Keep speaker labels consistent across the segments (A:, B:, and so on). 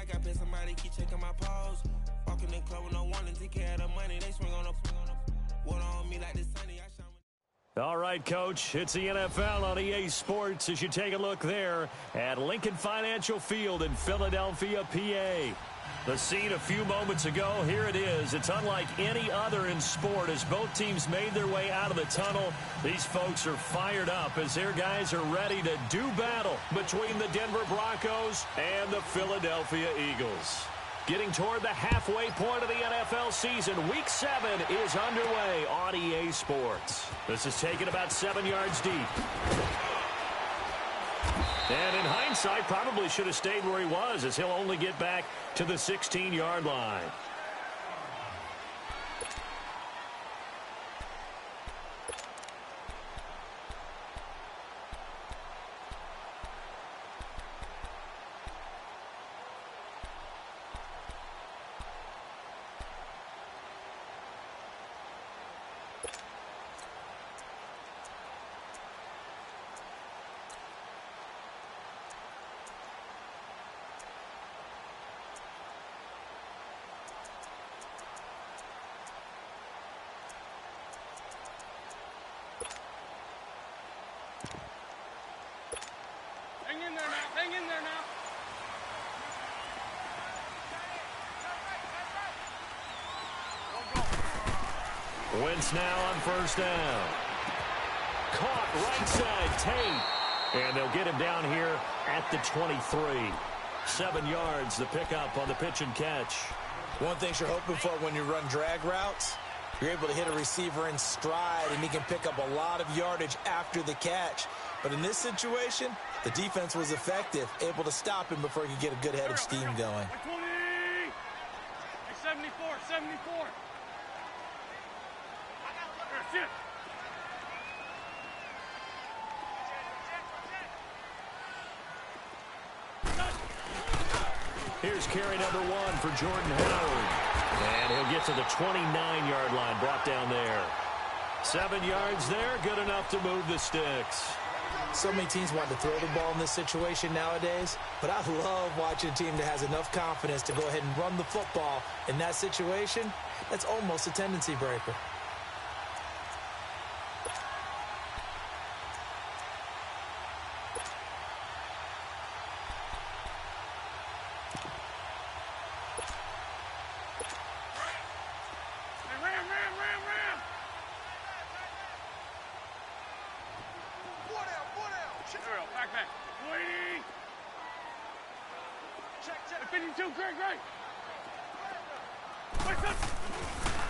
A: like I bet somebody keep checking my pose. Walking in club with no warning, take care of the money. They swing on the water on me like the sunny. I shine.
B: All right, Coach, it's the NFL on EA Sports as you take a look there at Lincoln Financial Field in Philadelphia, PA. The scene a few moments ago, here it is. It's unlike any other in sport as both teams made their way out of the tunnel. These folks are fired up as their guys are ready to do battle between the Denver Broncos and the Philadelphia Eagles. Getting toward the halfway point of the NFL season, Week 7 is underway on EA Sports. This is taken about 7 yards deep. And in hindsight, probably should have stayed where he was as he'll only get back to the 16-yard line.
C: Hang in there now.
B: Wentz now on first down. Caught right side, Tate. And they'll get him down here at the 23. 7 yards, the pickup on the pitch and catch.
D: One thing you're hoping for when you run drag routes, you're able to hit a receiver in stride, and he can pick up a lot of yardage after the catch. But in this situation, the defense was effective, able to stop him before he could get a good head of steam going.
C: 20! 74, 74. Sit.
B: Here's carry number 1 for Jordan Howard. And he'll get to the 29-yard line, brought down there. 7 yards there, good enough to move the sticks.
D: So many teams want to throw the ball in this situation nowadays, but I love watching a team that has enough confidence to go ahead and run the football. In that situation, that's almost a tendency breaker.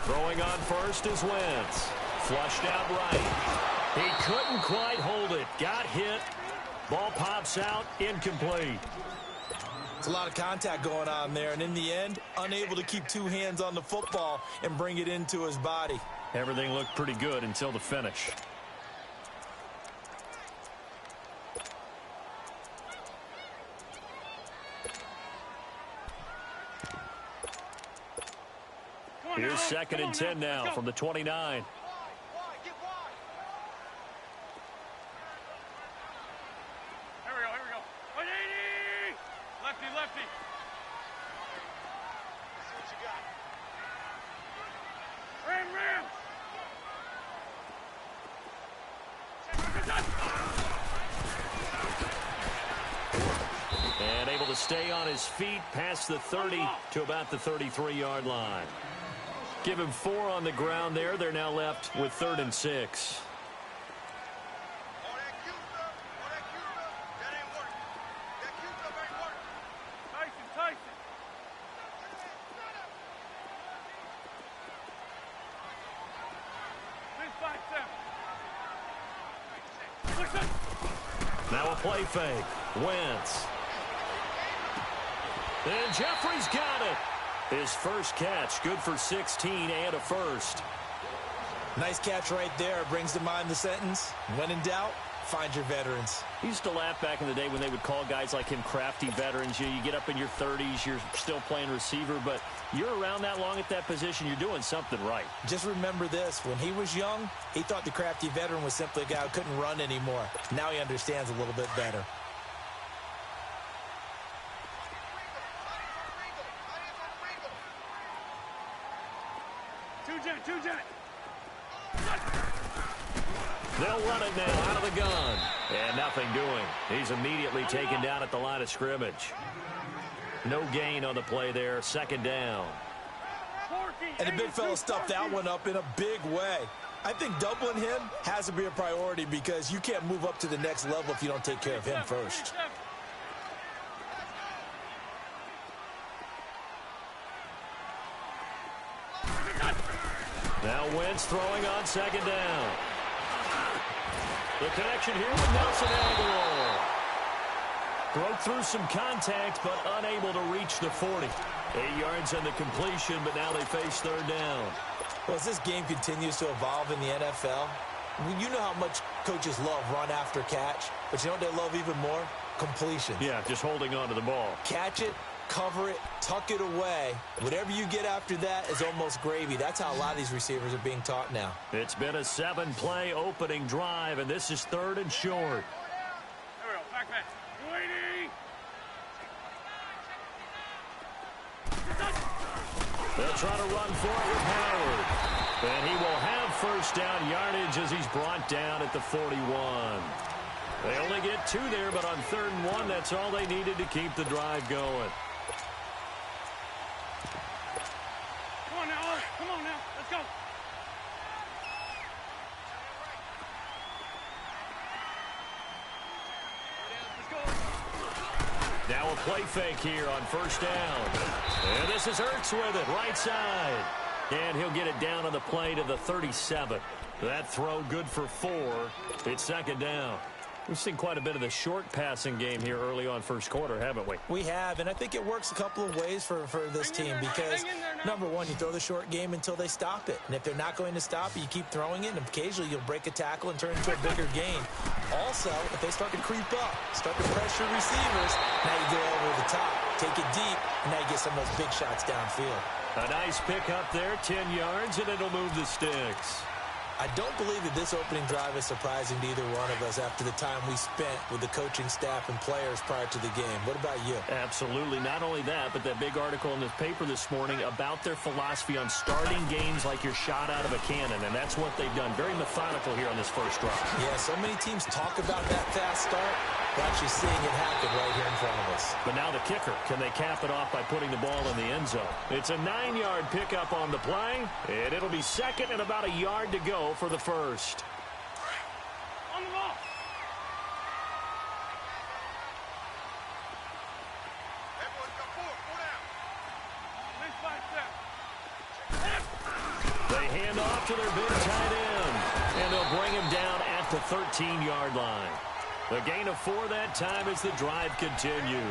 B: Throwing on first is Wentz. Flushed out right. He couldn't quite hold it. Got hit. Ball pops out. Incomplete.
D: It's a lot of contact going on there, and in the end, unable to keep two hands on the football and bring it into his body.
B: Everything looked pretty good until the finish. Here's 2nd and 10 now from the 29.
C: Here we go. 180! Lefty. Let's see what you ram!
B: And able to stay on his feet past the 30 to about the 33-yard line. Give him 4 on the ground there. They're now left with 3rd and 6. Now a play fake. Wentz. And Jeffrey's got it. His first catch, good for 16 and a first.
D: Nice catch right there. Brings to mind the sentence, when in doubt, find your veterans.
B: He used to laugh back in the day when they would call guys like him crafty veterans. You get up in your 30s, you're still playing receiver, but you're around that long at that position, you're doing something right.
D: Just remember this, when he was young, he thought the crafty veteran was simply a guy who couldn't run anymore. Now he understands a little bit better.
C: Two jet.
B: They'll run it now out of the gun. And nothing doing. He's immediately taken down at the line of scrimmage. No gain on the play there. Second down.
D: And the big fella stuffed that one up in a big way. I think doubling him has to be a priority because you can't move up to the next level if you don't take care of him first.
B: Now Wentz throwing on second down. The connection here with Nelson Aguilar. Broke through some contact, but unable to reach the 40. 8 yards on the completion, but now they face third down.
D: Well, as this game continues to evolve in the NFL, you know how much coaches love run after catch, but you know what they love even more? Completion.
B: Yeah, just holding on to the ball.
D: Catch it, cover it, tuck it away. Whatever you get after that is almost gravy. That's how a lot of these receivers are being taught now.
B: It's been a 7-play opening drive, and this is third and short.
C: There we go. Back. Waiting.
B: They'll try to run for it with Howard. And he will have first down yardage as he's brought down at the 41. They only get 2 there, but on 3rd and 1, that's all they needed to keep the drive going.
C: Come on now. Let's go.
B: Now a play fake here on first down. And this is Ertz with it, right side. And he'll get it down on the play to the 37. That throw good for 4. It's second down. We've seen quite a bit of the short passing game here early on first quarter, haven't we?
D: We have, and I think it works a couple of ways for this team because, number one, you throw the short game until they stop it. And if they're not going to stop it, you keep throwing it, and occasionally you'll break a tackle and turn it into a bigger gain. Also, if they start to creep up, start to pressure receivers, now you go over the top, take it deep, and now you get some of those big shots downfield.
B: A nice pick up there, 10 yards, and it'll move the sticks.
D: I don't believe that this opening drive is surprising to either one of us after the time we spent with the coaching staff and players prior to the game. What about you?
B: Absolutely. Not only that, but that big article in the paper this morning about their philosophy on starting games like you're shot out of a cannon, and that's what they've done. Very methodical here on this first drive.
D: Yeah, so many teams talk about that fast start. We're actually seeing it happen right here in front of us.
B: But now the kicker. Can they cap it off by putting the ball in the end zone? It's a 9-yard pickup on the play, and it'll be second and about a yard to go for the first.
C: On the ball. Everyone come forward. Go down.
B: They hand off to their big tight end, and they'll bring him down at the 13-yard line. The gain of 4 that time as the drive continues.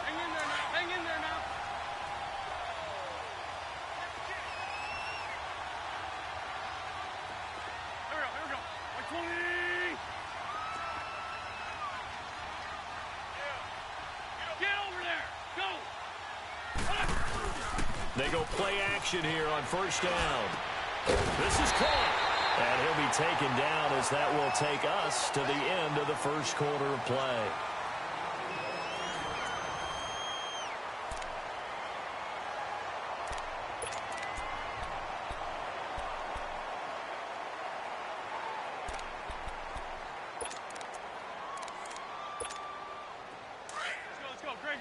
C: Hang in there now. Here we go. 120. Get over there. Go.
B: They go play action here on first down. This is caught. And he'll be taken down as that will take us to the end of the first quarter of play.
C: Let's go. Great.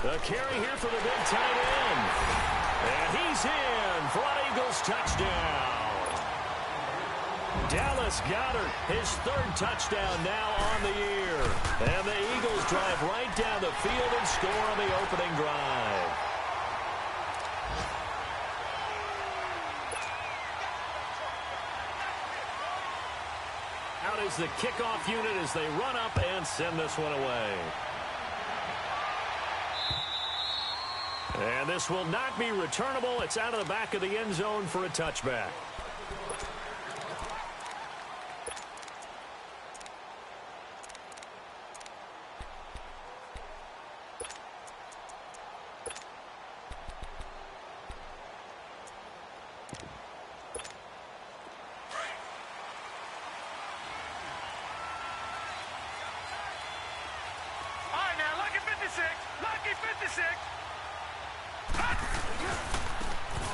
B: The carry here for the big tight end. And he's in for an Eagles touchdown. Dallas Goedert, his 3rd touchdown now on the year. And the Eagles drive right down the field and score on the opening drive. Out is the kickoff unit as they run up and send this one away. And this will not be returnable. It's out of the back of the end zone for a touchback.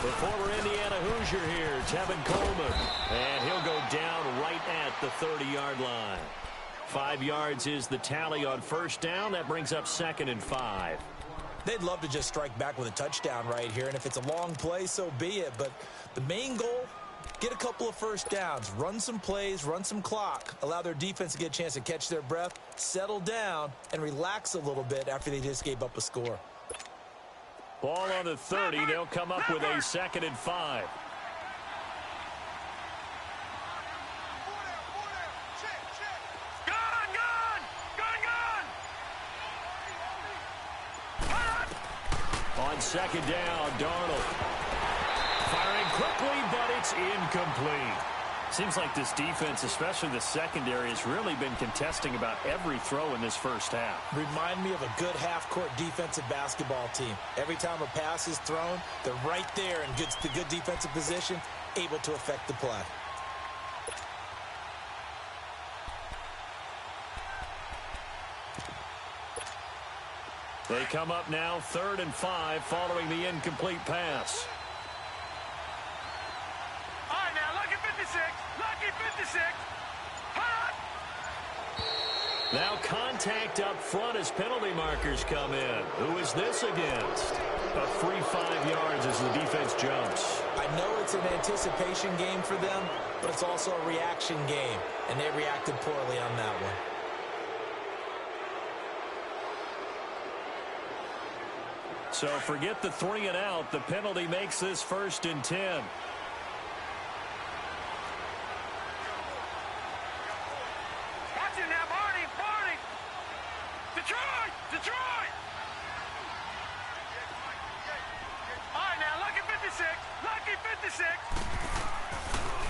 B: The former Indiana Hoosier here, Tevin Coleman. And he'll go down right at the 30-yard line. 5 yards is the tally on first down. That brings up 2nd and 5.
D: They'd love to just strike back with a touchdown right here, and if it's a long play, so be it. But the main goal, get a couple of first downs, run some plays, run some clock, allow their defense to get a chance to catch their breath, settle down, and relax a little bit after they just gave up a score.
B: Ball on the 30. They'll come up with a 2nd and 5. On 2nd down, Darnold. Firing quickly, but it's incomplete. Seems like this defense, especially the secondary, has really been contesting about every throw in this first half.
D: Remind me of a good half-court defensive basketball team. Every time a pass is thrown, they're right there in the good defensive position, able to affect the play.
B: They come up now 3rd and 5 following the incomplete pass.
C: All right, now, lucky 56. Lucky 56. Hot!
B: Now contact up front as penalty markers come in. Who is this against? A free 5 yards as the defense jumps.
D: I know it's an anticipation game for them, but it's also a reaction game, and they reacted poorly on that one.
B: So forget the 3 and out. The penalty makes this 1st and 10.
C: Watch it now, Barney. Barney. Detroit. Detroit. All right, now, lucky 56. Lucky 56.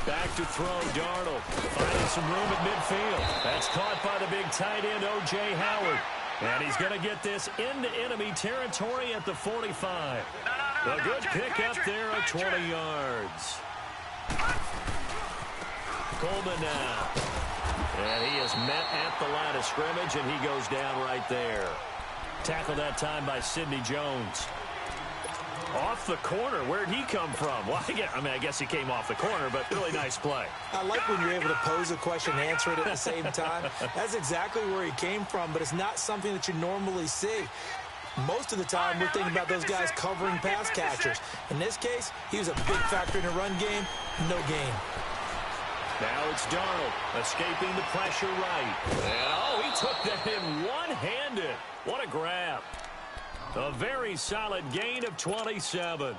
B: Back to throw, Darnold. Finding some room at midfield. That's caught by the big tight end, O.J. Howard. And he's going to get this into enemy territory at the 45. A good pickup there at 20 yards. Coleman now. And he is met at the line of scrimmage, and he goes down right there. Tackled that time by Sidney Jones. Off the corner. Where'd he come from? Well, I guess he came off the corner, but really nice play.
D: I like when you're able to pose a question and answer it at the same time. That's exactly where he came from, but it's not something that you normally see. Most of the time, we're thinking about those guys covering pass catchers. In this case, he was a big factor in the run game. No gain.
B: Now it's Darnold escaping the pressure right. And, he took that in one-handed. What a grab. A very solid gain of 27.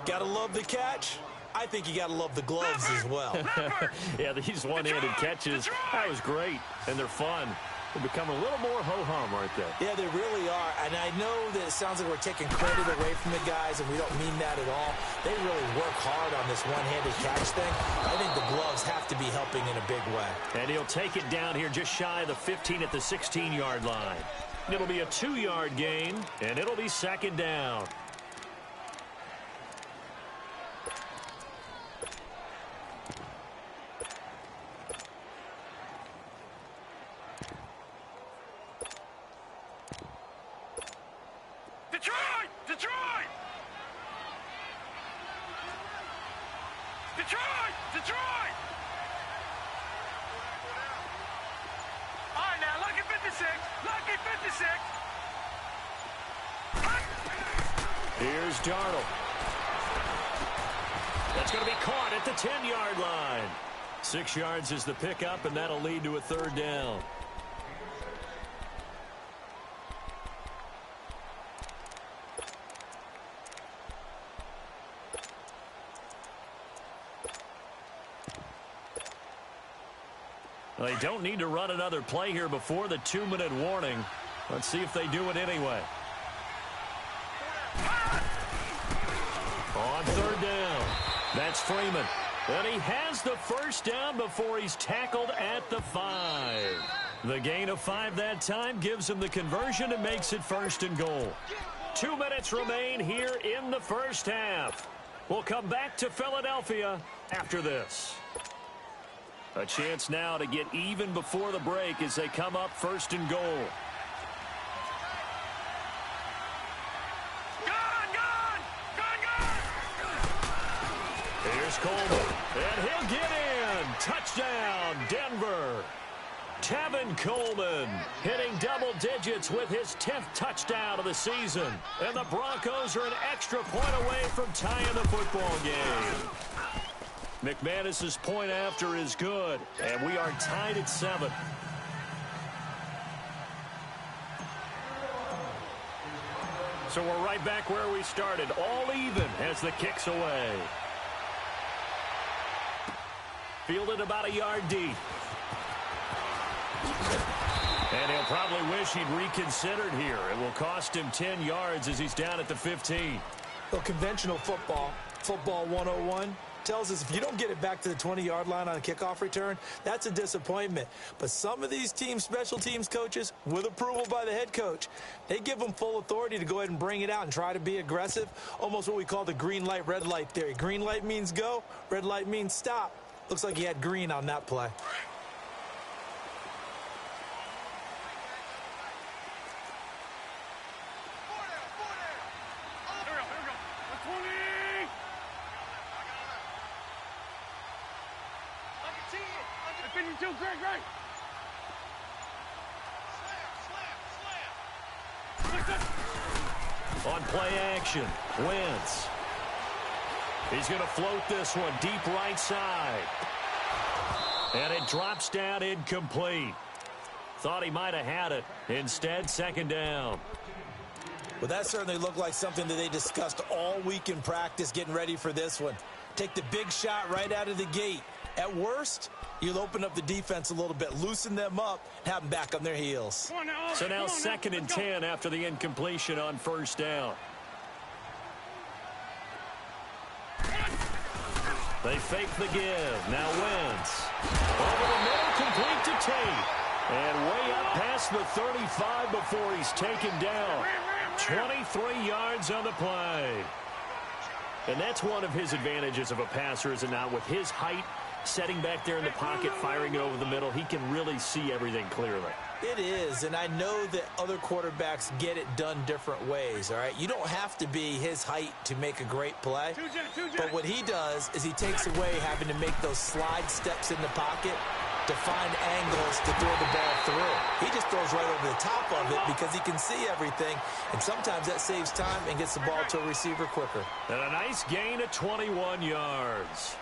D: Gotta love the catch. I think you gotta love the gloves as well.
B: Yeah, these one-handed catches, that was great, and they're fun. They become a little more ho-hum, aren't they?
D: Yeah, they really are. And I know that it sounds like we're taking credit away from the guys, and we don't mean that at all. They really work hard on this one-handed catch thing. I think the gloves have to be helping in a big way.
B: And he'll take it down here just shy of the 15 at the 16-yard line. It'll be a 2-yard gain, and it'll be 2nd down.
C: Detroit! Detroit! Detroit! Detroit! All right, now, lucky 56. Lucky 56.
B: Here's Darnold. That's going to be caught at the 10-yard line. 6 yards is the pickup, and that'll lead to a 3rd down. Well, they don't need to run another play here before the 2-minute warning. Let's see if they do it anyway. On 3rd down, that's Freeman. And he has the 1st down before he's tackled at the 5. The gain of 5 that time gives him the conversion and makes it 1st and goal. 2 minutes remain here in the first half. We'll come back to Philadelphia after this. A chance now to get even before the break as they come up 1st and goal. Here's Coleman, and he'll get in. Touchdown, Denver. Tevin Coleman hitting double digits with his 10th touchdown of the season. And the Broncos are an extra point away from tying the football game. McManus's point after is good, and we are tied at 7. So we're right back where we started, all even as the kick's away. Fielded about a yard deep. And he'll probably wish he'd reconsidered here. It will cost him 10 yards as he's down at the 15.
D: Well, conventional football 101, tells us if you don't get it back to the 20-yard line on a kickoff return, that's a disappointment. But some of these team special teams coaches, with approval by the head coach, they give them full authority to go ahead and bring it out and try to be aggressive, almost what we call the green light, red light theory. Green light means go, red light means stop. Looks like he had green on that play.
B: On play action, Wentz. He's going to float this one deep right side. And it drops down incomplete. Thought he might have had it. Instead, second down.
D: Well, that certainly looked like something that they discussed all week in practice getting ready for this one. Take the big shot right out of the gate. At worst, you'll open up the defense a little bit, loosen them up, and have them back on their heels.
B: So now second and 10 after the incompletion on first down. They fake the give. Now Wentz. Over the middle, complete to Tate. And way up past the 35 before he's taken down. 23 yards on the play. And that's one of his advantages of a passer, is it not? With his height, setting back there in the pocket, firing it over the middle, he can really see everything clearly.
D: It is, and I know that other quarterbacks get it done different ways, all right? You don't have to be his height to make a great play, but what he does is he takes away having to make those slide steps in the pocket to find angles to throw the ball through. He just throws right over the top of it because he can see everything, and sometimes that saves time and gets the ball to a receiver quicker.
B: And a nice gain of 21 yards.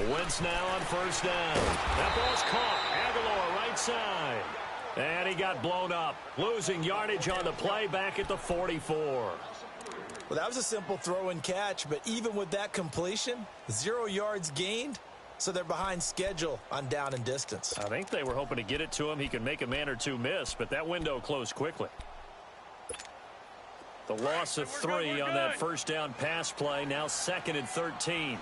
B: Wentz now on first down. That ball's caught. Aguilar right side. And he got blown up. Losing yardage on the play back at the 44.
D: Well, that was a simple throw and catch, but even with that completion, 0 yards gained, so they're behind schedule on down and distance.
B: I think they were hoping to get it to him. He could make a man or two miss, but that window closed quickly. The loss of 3 on that first down pass play. Now second and 13.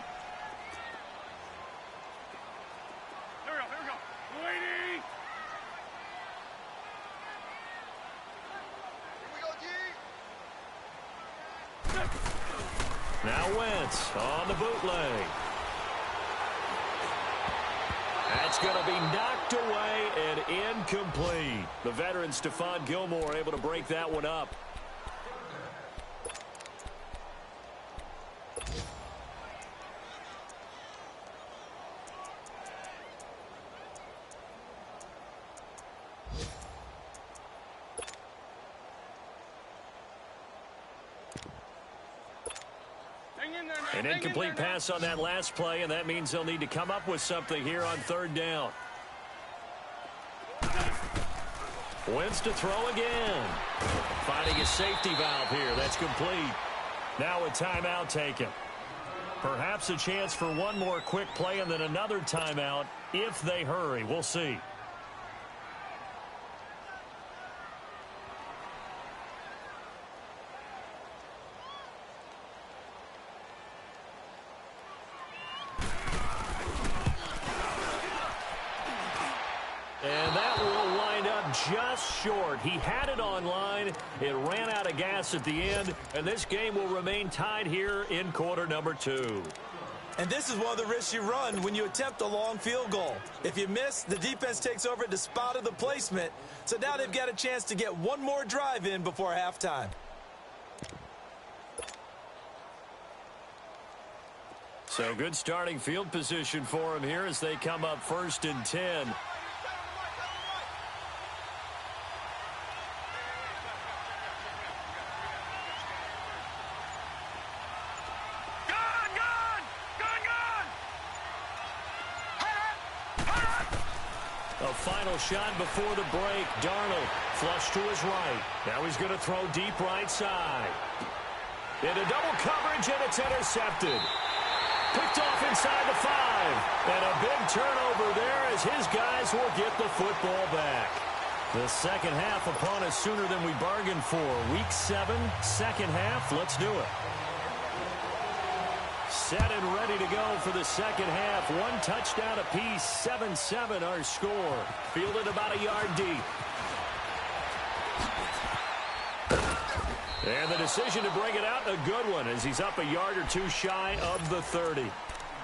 B: Now Wentz on the bootleg. That's going to be knocked away and incomplete. The veteran Stephon Gilmore able to break that one up. An incomplete pass on that last play, and that means they'll need to come up with something here on third down. Wentz to throw again. Finding a safety valve here. That's complete. Now a timeout taken. Perhaps a chance for one more quick play and then another timeout if they hurry. We'll see. And that will wind up just short. He had it on line. It ran out of gas at the end. And this game will remain tied here in quarter number 2.
D: And this is one of the risks you run when you attempt a long field goal. If you miss, the defense takes over at the spot of the placement. So now they've got a chance to get one more drive in before halftime.
B: So good starting field position for him here as they come up 1st and 10. A final shot before the break. Darnold flush to his right. Now he's going to throw deep right side. Into double coverage, and it's intercepted. Picked off inside the 5. And a big turnover there as his guys will get the football back. The second half upon us sooner than we bargained for. Week 7, second half. Let's do it. Set and ready to go for the second half. One touchdown apiece, 7-7 our score. Fielded about a yard deep. And the decision to bring it out, a good one, as he's up a yard or two shy of the 30.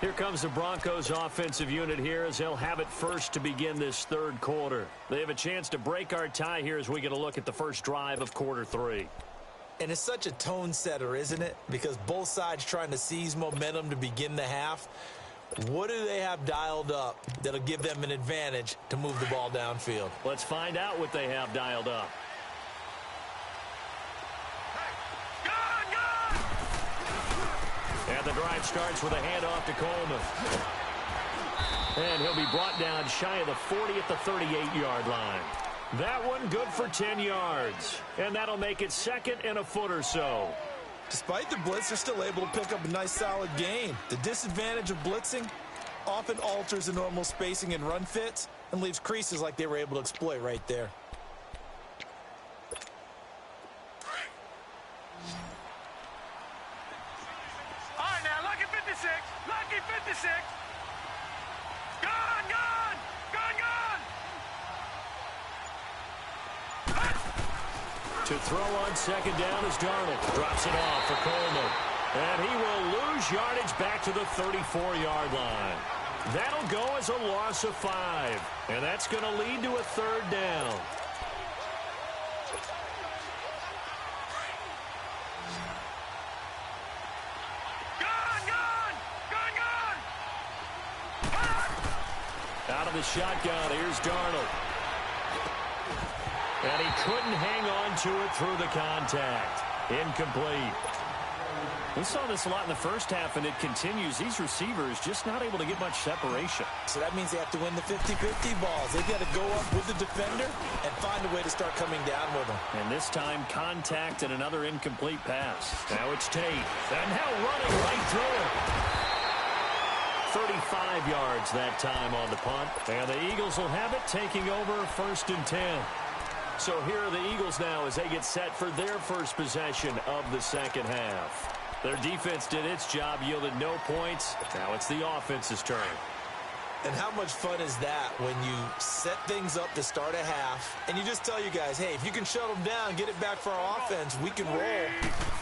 B: Here comes the Broncos offensive unit here as they'll have it first to begin this third quarter. They have a chance to break our tie here as we get a look at the first drive of quarter 3.
D: And it's such a tone setter, isn't it? Because both sides trying to seize momentum to begin the half. What do they have dialed up that'll give them an advantage to move the ball downfield?
B: Let's find out what they have dialed up. And the drive starts with a handoff to Coleman. And he'll be brought down shy of the 40 at the 38-yard line. That one good for 10 yards. And that'll make it second and a foot or so.
D: Despite the blitz, they're still able to pick up a nice solid gain. The disadvantage of blitzing often alters the normal spacing and run fits and leaves creases like they were able to exploit right there.
C: All right, now, lucky 56. Lucky 56. Gone, gone. Gone, gone.
B: To throw on second down as Darnold drops it off for Coleman. And he will lose yardage back to the 34-yard line. That'll go as a loss of 5. And that's going to lead to a third down.
C: Gone, gone. Gone, gone.
B: Out of the shotgun, here's Darnold. And he couldn't hang on to it through the contact. Incomplete. We saw this a lot in the first half, and it continues. These receivers just not able to get much separation.
D: So that means they have to win the 50-50 balls. They've got to go up with the defender and find a way to start coming down with them.
B: And this time, contact and another incomplete pass. Now it's Tate. And now running right through it. 35 yards that time on the punt. And the Eagles will have it, taking over 1st and 10. So here are the Eagles now as they get set for their first possession of the second half. Their defense did its job, yielded no points. Now it's the offense's turn.
D: And how much fun is that when you set things up to start a half and you just tell you guys, hey, if you can shut them down, get it back for our offense, we can roll.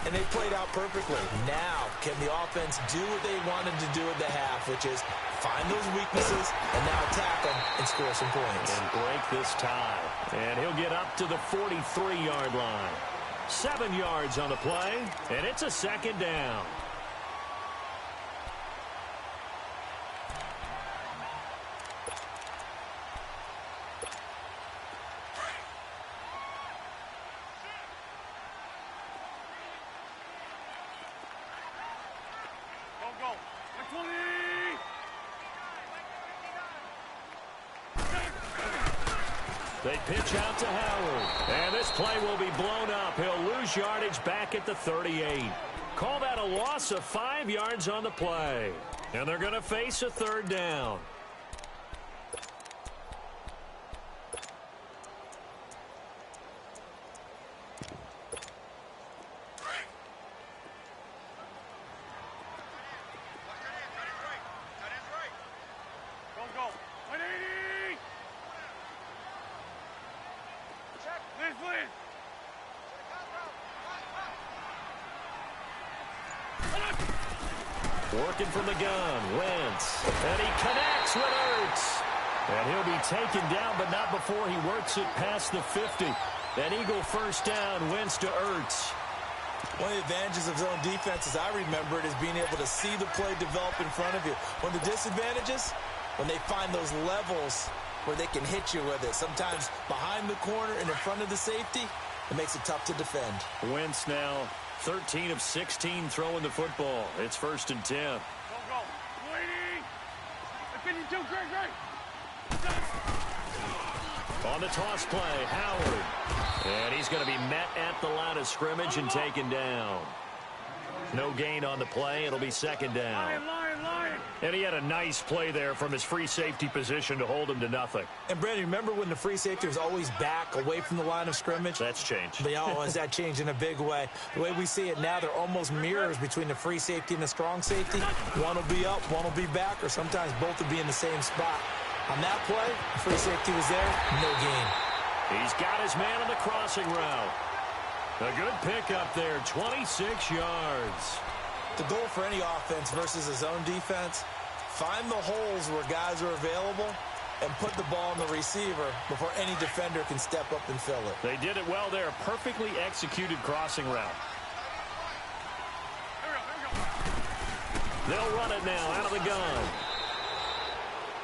D: And they played out perfectly. Now, can the offense do what they wanted to do at the half, which is find those weaknesses and now attack them and score some points.
B: And break this tie. And he'll get up to the 43-yard line. 7 yards on the play, and it's a second down.
C: Go, go. 120.
B: They pitch out to Howard. And this play will be blown up. He'll lose yardage back at the 38. Call that a loss of 5 yards on the play. And they're going to face a third down.
C: Go, go. 180. Check. Please, please.
B: Working from the gun, Wentz. And he connects with Ertz. And he'll be taken down, but not before he works it past the 50. An Eagle first down, Wentz to Ertz.
D: One of the advantages of zone defense, as I remember it, is being able to see the play develop in front of you. One of the disadvantages, when they find those levels where they can hit you with it, sometimes behind the corner and in front of the safety, it makes it tough to defend.
B: Wentz now 13 of 16 throwing the football. It's 1st and 10.
C: Go, go. Waiting. 52, great.
B: On the toss play, Howard. And he's going to be met at the line of scrimmage and taken down. No gain on the play. It'll be 2nd down.
C: Lion.
B: And he had a nice play there from his free safety position to hold him to nothing.
D: And, Brandon, remember when the free safety was always back away from the line of scrimmage?
B: That's changed.
D: Has that changed in a big way? The way we see it now, they're almost mirrors between the free safety and the strong safety. One will be up, one will be back, or sometimes both will be in the same spot. On that play, the free safety was there, no gain.
B: He's got his man on the crossing route. A good pickup there, 26 yards.
D: The goal for any offense versus a zone defense, find the holes where guys are available and put the ball on the receiver before any defender can step up and fill it.
B: They did it well there. Perfectly executed crossing route. They'll run it now out of the gun.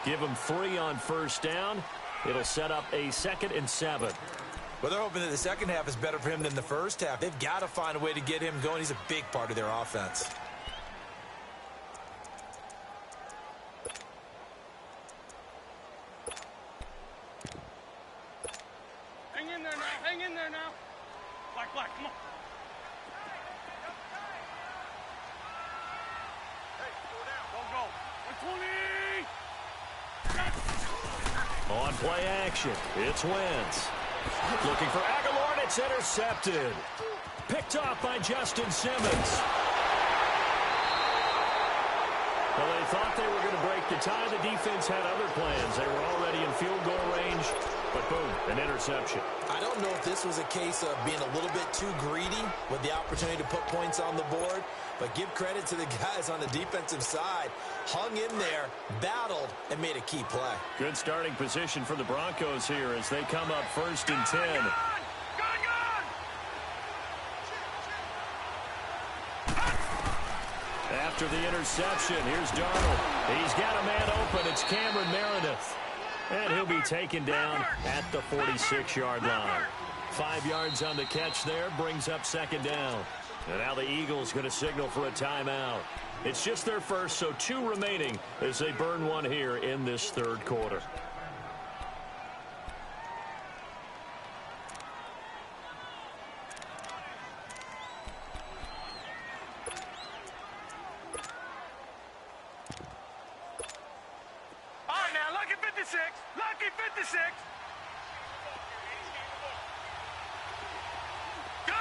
B: Give him 3 on 1st down. It'll set up a 2nd and 7.
D: Well, they're hoping that the second half is better for him than the first half. They've got to find a way to get him going. He's a big part of their offense.
C: Hang in there now. Black, come on. Hey, go. 20.
B: On play action, it's Wentz. Looking for Aguilar, and it's intercepted. Picked off by Justin Simmons. Well, they thought they were going to break the tie. The defense had other plans. They were already in field goal range, but boom, an interception.
D: I don't know if this was a case of being a little bit too greedy with the opportunity to put points on the board, but give credit to the guys on the defensive side. Hung in there, battled, and made a key play.
B: Good starting position for the Broncos here as they come up 1st and 10. After the interception, here's Darnold. He's got a man open. It's Cameron Meredith. And he'll be taken down at the 46-yard line. 5 yards on the catch there, brings up 2nd down. And now the Eagles going to signal for a timeout. It's just their first, so 2 remaining as they burn one here in this 3rd quarter.
C: All right, now, lucky 56. Lucky 56. Gun.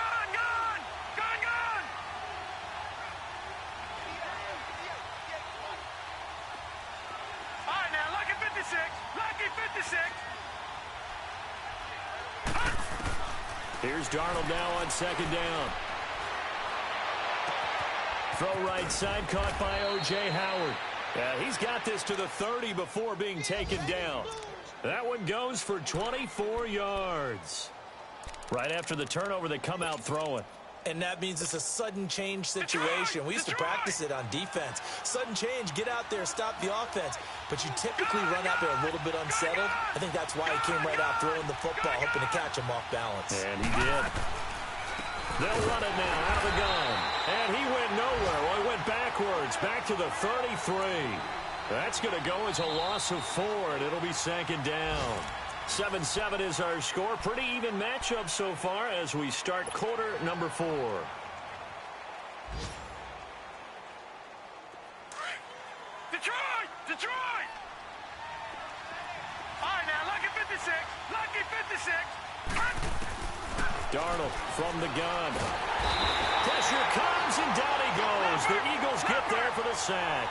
C: All right, now, lucky 56. Lucky 56.
B: Here's Darnold now on 2nd down. Throw right side, caught by O.J. Howard. He's got this to the 30 before being taken down. That one goes for 24 yards. Right after the turnover, they come out throwing.
D: And that means it's a sudden change situation. We used to practice it on defense. Sudden change, get out there, stop the offense. But you typically run out there a little bit unsettled. I think that's why he came right out throwing the football, hoping to catch him off balance.
B: And he did. They'll run it now out of the gun. And he went nowhere. Well, he went backwards, back to the 33. That's going to go as a loss of 4, and it'll be 2nd down. 7-7 is our score. Pretty even matchup so far as we start quarter number 4.
C: Detroit! All right, now, lucky 56. Lucky 56.
B: Darnold from the gun. Pressure comes, and down he goes. The Eagles get there for the sack.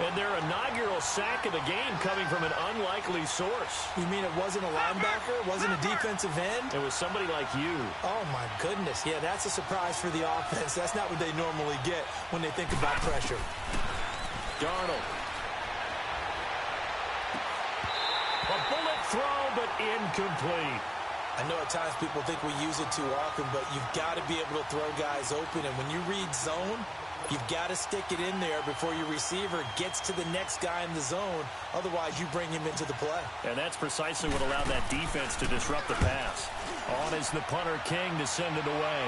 B: And their inaugural sack of the game coming from an unlikely source.
D: You mean it wasn't a linebacker? It wasn't a defensive end?
B: It was somebody like you.
D: Oh, my goodness. Yeah, that's a surprise for the offense. That's not what they normally get when they think about pressure.
B: Darnold. A bullet throw, but incomplete.
D: I know at times people think we use it too often, but you've got to be able to throw guys open. And when you read zone, you've got to stick it in there before your receiver gets to the next guy in the zone. Otherwise, you bring him into the play.
B: And that's precisely what allowed that defense to disrupt the pass. On is the punter, King, to send it away.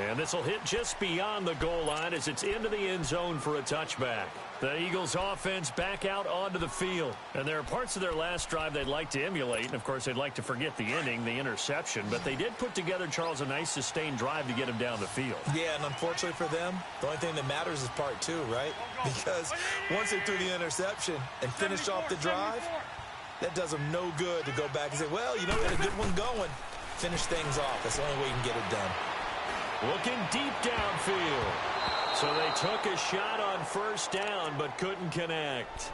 B: And this will hit just beyond the goal line as it's into the end zone for a touchback. The Eagles offense back out onto the field. And there are parts of their last drive they'd like to emulate. And, of course, they'd like to forget the ending, the interception. But they did put together, Charles, a nice sustained drive to get him down the field.
D: Yeah, and unfortunately for them, the only thing that matters is part two, right? Because once they threw the interception and finished off the drive, that does them no good to go back and say, well, you know, we had a good one going. Finish things off. That's the only way you can get it done.
B: Looking deep downfield. So they took a shot on first down, but couldn't connect.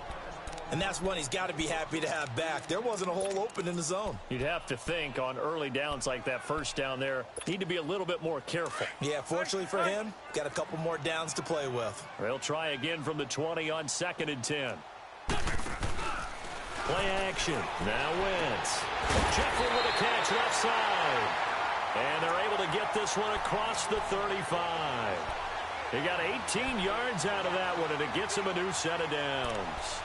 D: And that's one he's got to be happy to have back. There wasn't a hole open in the zone.
B: You'd have to think on early downs like that first down there, need to be a little bit more careful.
D: Yeah, fortunately for him, got a couple more downs to play with.
B: They'll try again from the 20 on 2nd and 10. Play action. Now Wentz. Jeffrey with a catch left side. And they're able to get this one across the 35. He got 18 yards out of that one, and it gets him a new set of downs.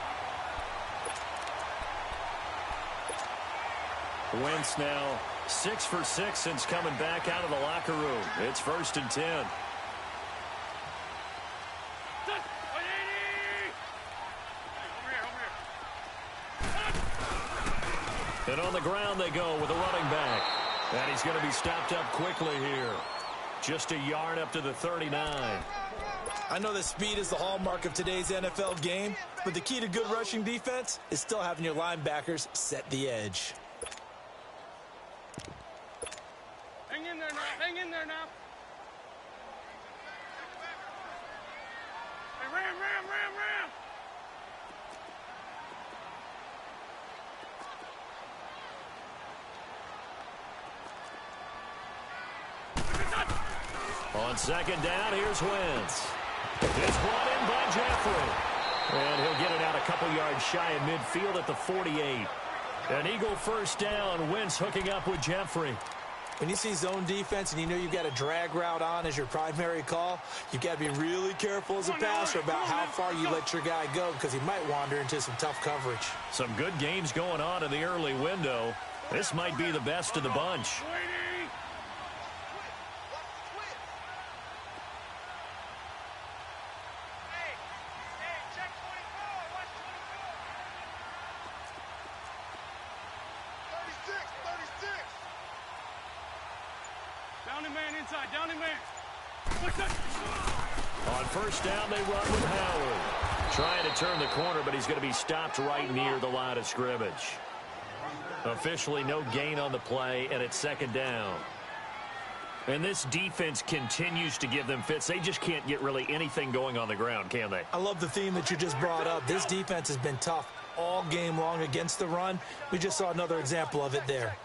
B: Wentz now 6 for 6 since coming back out of the locker room. It's 1st and 10. And on the ground they go with a running back. And he's going to be stopped up quickly here. Just a yard up to the 39.
D: I know that speed is the hallmark of today's NFL game, but the key to good rushing defense is still having your linebackers set the edge.
C: Hang in there now. Hang in there now. Hey, ram.
B: On 2nd down, here's Wentz. It's brought in by Jeffrey. And he'll get it out a couple yards shy of midfield at the 48. An Eagle first down. Wentz hooking up with Jeffrey.
D: When you see zone defense and you know you've got a drag route on as your primary call, you've got to be really careful as a passer about how far you let your guy go because he might wander into some tough coverage.
B: Some good games going on in the early window. This might be the best of the bunch. On first down, they run with Howard. Trying to turn the corner, but he's going to be stopped right near the line of scrimmage. Officially no gain on the play, and it's 2nd down. And this defense continues to give them fits. They just can't get really anything going on the ground, can they?
D: I love the theme that you just brought up. This defense has been tough all game long against the run. We just saw another example of it there.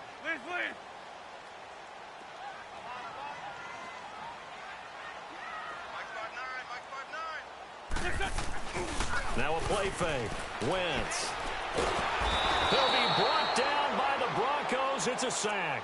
B: Now a play fake. Wentz. They'll be brought down by the Broncos. It's a sack.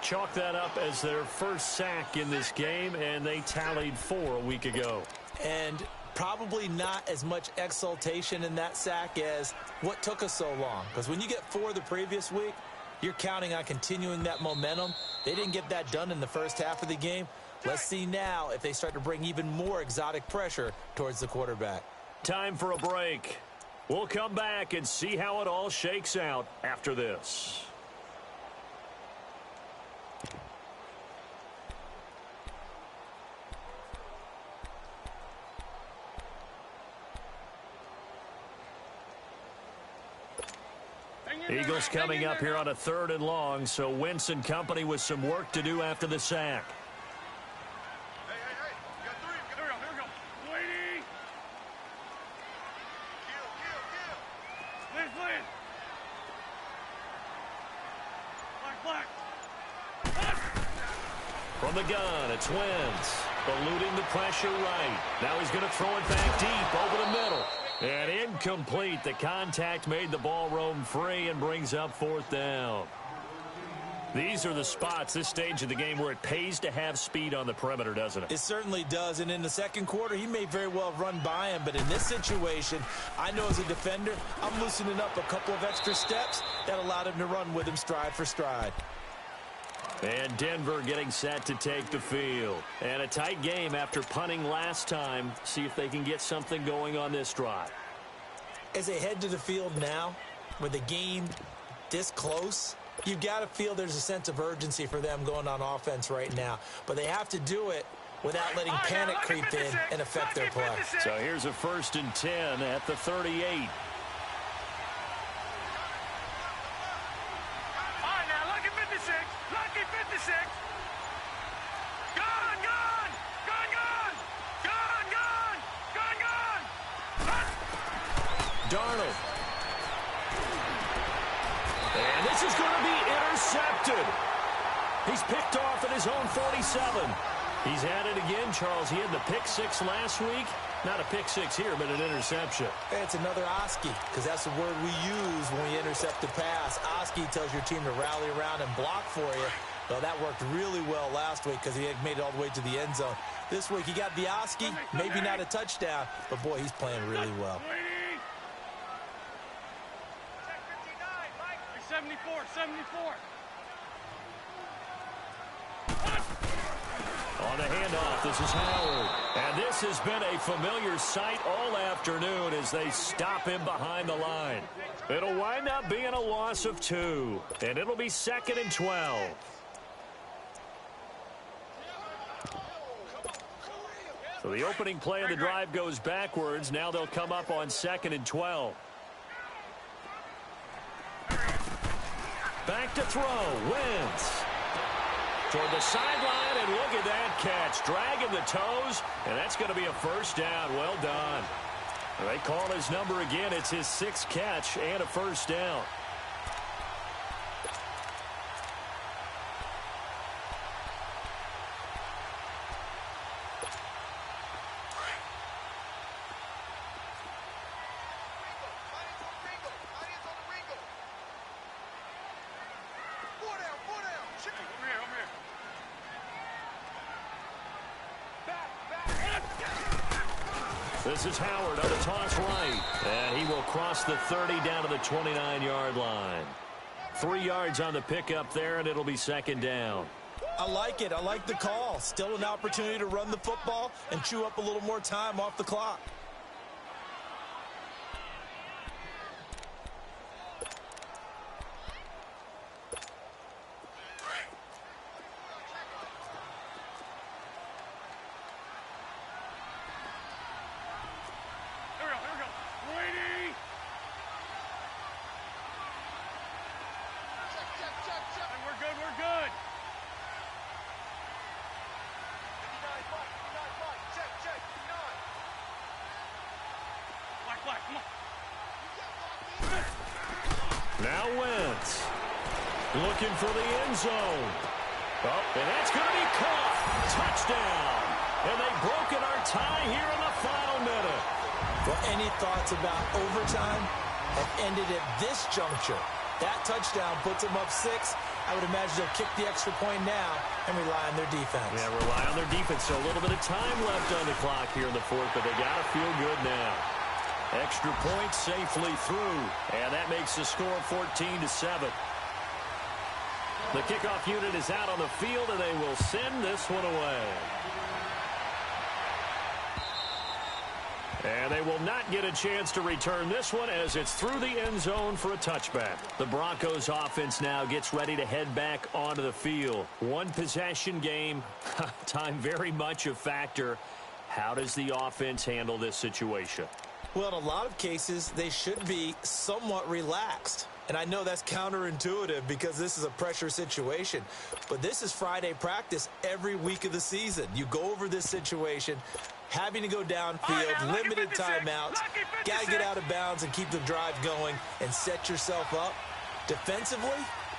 B: Chalk that up as their first sack in this game, and they tallied 4 a week ago.
D: And probably not as much exultation in that sack as what took us so long. Because when you get 4 the previous week, you're counting on continuing that momentum. They didn't get that done in the first half of the game. Let's see now if they start to bring even more exotic pressure towards the quarterback.
B: Time for a break. We'll come back and see how it all shakes out after this. Eagles coming up here on a 3rd and long, so Wentz and company with some work to do after the sack.
C: Hey. You got 3. Here we go. Waiting. Kill. Liz. Black.
B: From the gun, it's Wentz. eluding the pressure right. Now he's going to throw it back deep over the middle. And incomplete. The contact made the ball roam free and brings up fourth down. These are the spots, this stage of the game, where it pays to have speed on the perimeter, doesn't it?
D: It certainly does. And in the second quarter, he may very well run by him. But in this situation, I know as a defender, I'm loosening up a couple of extra steps that allowed him to run with him stride for stride.
B: And Denver getting set to take the field. And a tight game after punting last time. See if they can get something going on this drive.
D: As they head to the field now, with the game this close, you've got to feel there's a sense of urgency for them going on offense right now. But they have to do it without letting panic creep in and affect their play.
B: So here's a 1st and 10 at the 38. Darnold. And this is going to be intercepted. He's picked off at his own 47. He's at it again, Charles. He had the pick six last week. Not a pick six here, but an interception.
D: It's another Oski, because that's the word we use when we intercept the pass. Oski tells your team to rally around and block for you. Well, that worked really well last week because he had made it all the way to the end zone. This week he got the Oski, maybe not a touchdown, but boy, he's playing really well.
C: 74.
B: On the handoff, this is Howard. And this has been a familiar sight all afternoon as they stop him behind the line. It'll wind up being a loss of 2, and it'll be 2nd and 12. So the opening play of the drive goes backwards. Now they'll come up on 2nd and 12. Back to throw. Wentz. Toward the sideline, and look at that catch. Dragging the toes, and that's going to be a first down. Well done. They call his number again. It's his 6th catch and a first down. This is Howard on the toss right. And he will cross the 30 down to the 29-yard line. 3 yards on the pickup there, and it'll be 2nd down.
D: I like it. I like the call. Still an opportunity to run the football and chew up a little more time off the clock.
B: Now Wentz looking for the end zone. Oh, and that's going to be caught. Touchdown. And they've broken our tie here in the final minute.
D: Well, any thoughts about overtime have ended at this juncture. That touchdown puts them up 6. I would imagine they'll kick the extra point now and rely on their defense.
B: Yeah, rely on their defense. So a little bit of time left on the clock here in the 4th, but they got to feel good now. Extra point safely through, and that makes the score 14-7. The kickoff unit is out on the field, and they will send this one away. And they will not get a chance to return this one as it's through the end zone for a touchback. The Broncos offense now gets ready to head back onto the field. One possession game, time very much a factor. How does the offense handle this situation?
D: Well, in a lot of cases, they should be somewhat relaxed. And I know that's counterintuitive because this is a pressure situation. But this is Friday practice every week of the season. You go over this situation, having to go downfield, limited timeouts, got to get out of bounds and keep the drive going and set yourself up. Defensively,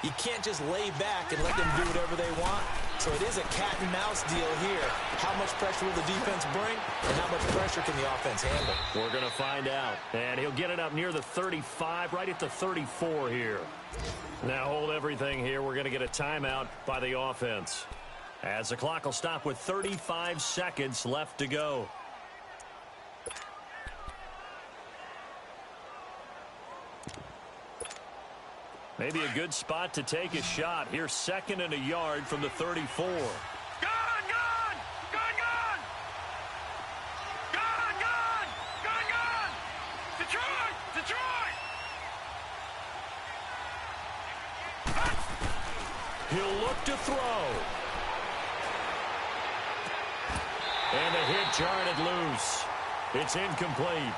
D: you can't just lay back and let them do whatever they want. So it is a cat-and-mouse deal here. How much pressure will the defense bring, and how much pressure can the offense handle?
B: We're going to find out. And he'll get it up near the 35, right at the 34 here. Now hold everything here. We're going to get a timeout by the offense, as the clock will stop with 35 seconds left to go. Maybe a good spot to take a shot. Here's 2nd and a yard from the 34.
C: Gone, gone! Gone, gone! Gone, gone! Gone, gone! Detroit! Detroit!
B: He'll look to throw. And a hit jarred loose. It's incomplete.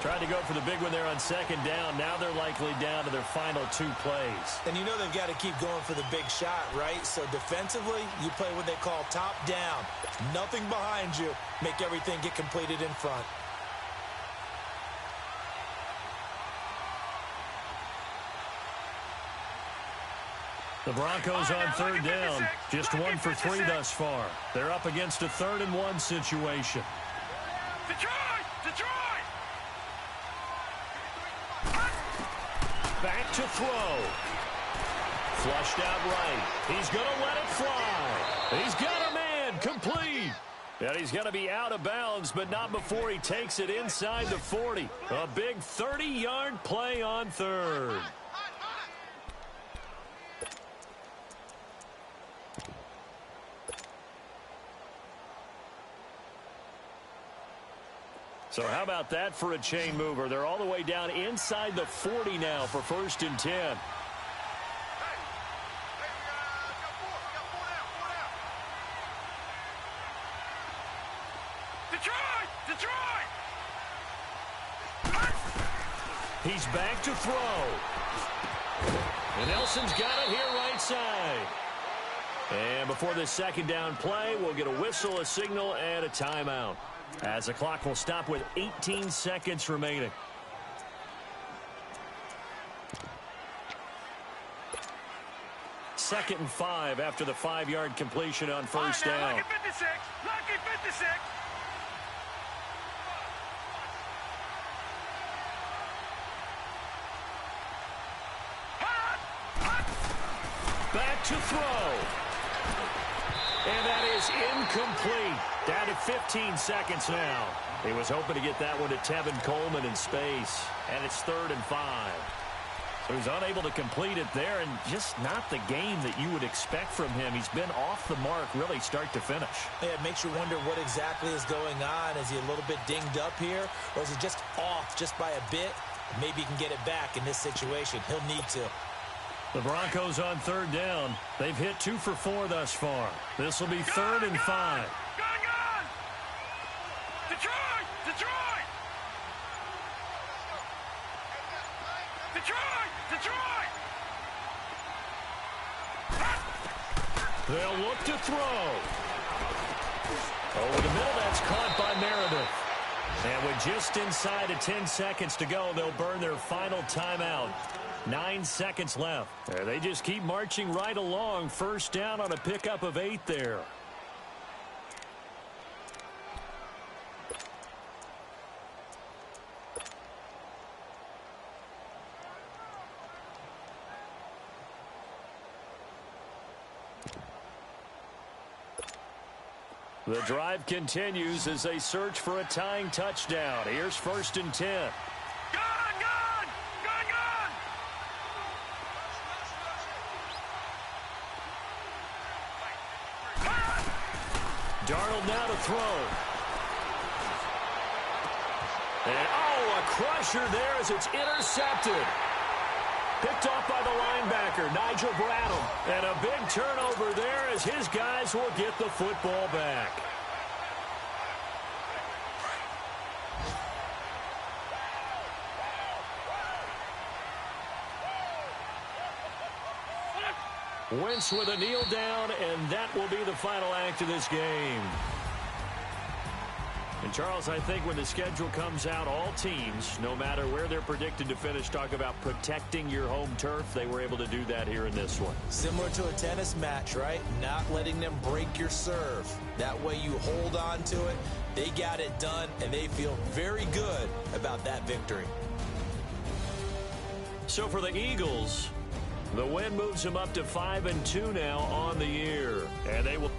B: Tried to go for the big one there on 2nd down. Now they're likely down to their final 2 plays.
D: And you know they've got to keep going for the big shot, right? So defensively, you play what they call top down. Nothing behind you. Make everything get completed in front.
B: The Broncos on 3rd down. Just 1 for 3 thus far. They're up against a 3rd and 1 situation.
C: Detroit! Detroit!
B: Back to throw. Flushed out right. He's going to let it fly. He's got a man. Complete. And he's going to be out of bounds, but not before he takes it inside the 40. A big 30-yard play on 3rd. So how about that for a chain mover? They're all the way down inside the 40 now for 1st and 10.
C: Detroit! Detroit!
B: He's back to throw. And Nelson's got it here right side. And before this 2nd down play, we'll get a whistle, a signal, and a timeout, as the clock will stop with 18 seconds remaining. Second and 5 after the 5-yard completion on 1st down.
C: Lucky 56! Lucky 56!
B: Back to throw. And that is incomplete. Down to 15 seconds now. He was hoping to get that one to Tevin Coleman in space. And it's 3rd and 5. So he's unable to complete it there, and just not the game that you would expect from him. He's been off the mark really start to finish.
D: Yeah, it makes you wonder what exactly is going on. Is he a little bit dinged up here, or is he just off just by a bit? Maybe he can get it back in this situation. He'll need to.
B: The Broncos on 3rd down. They've hit 2 for 4 thus far. This will be 3rd and 5.
C: Gone, gone! Detroit! Detroit! Detroit! Detroit!
B: They'll look to throw. Over the middle, that's caught by Meredith. And with just inside of 10 seconds to go, they'll burn their final timeout. 9 seconds left. They just keep marching right along. 1st down on a pickup of 8 there. The drive continues as they search for a tying touchdown. Here's 1st and 10.
C: Gone, gone! Gone, gone!
B: Darnold now to throw. And, oh, a crusher there as it's intercepted. Picked off by the linebacker, Nigel Bradham. And a big turnover there as his guys will get the football back. Wentz with a kneel down, and that will be the final act of this game. And Charles, I think when the schedule comes out, all teams, no matter where they're predicted to finish, talk about protecting your home turf. They were able to do that here in this one.
D: Similar to a tennis match, right? Not letting them break your serve. That way you hold on to it. They got it done, and they feel very good about that victory.
B: So for the Eagles, the win moves them up to 5-2 now on the year. And they will...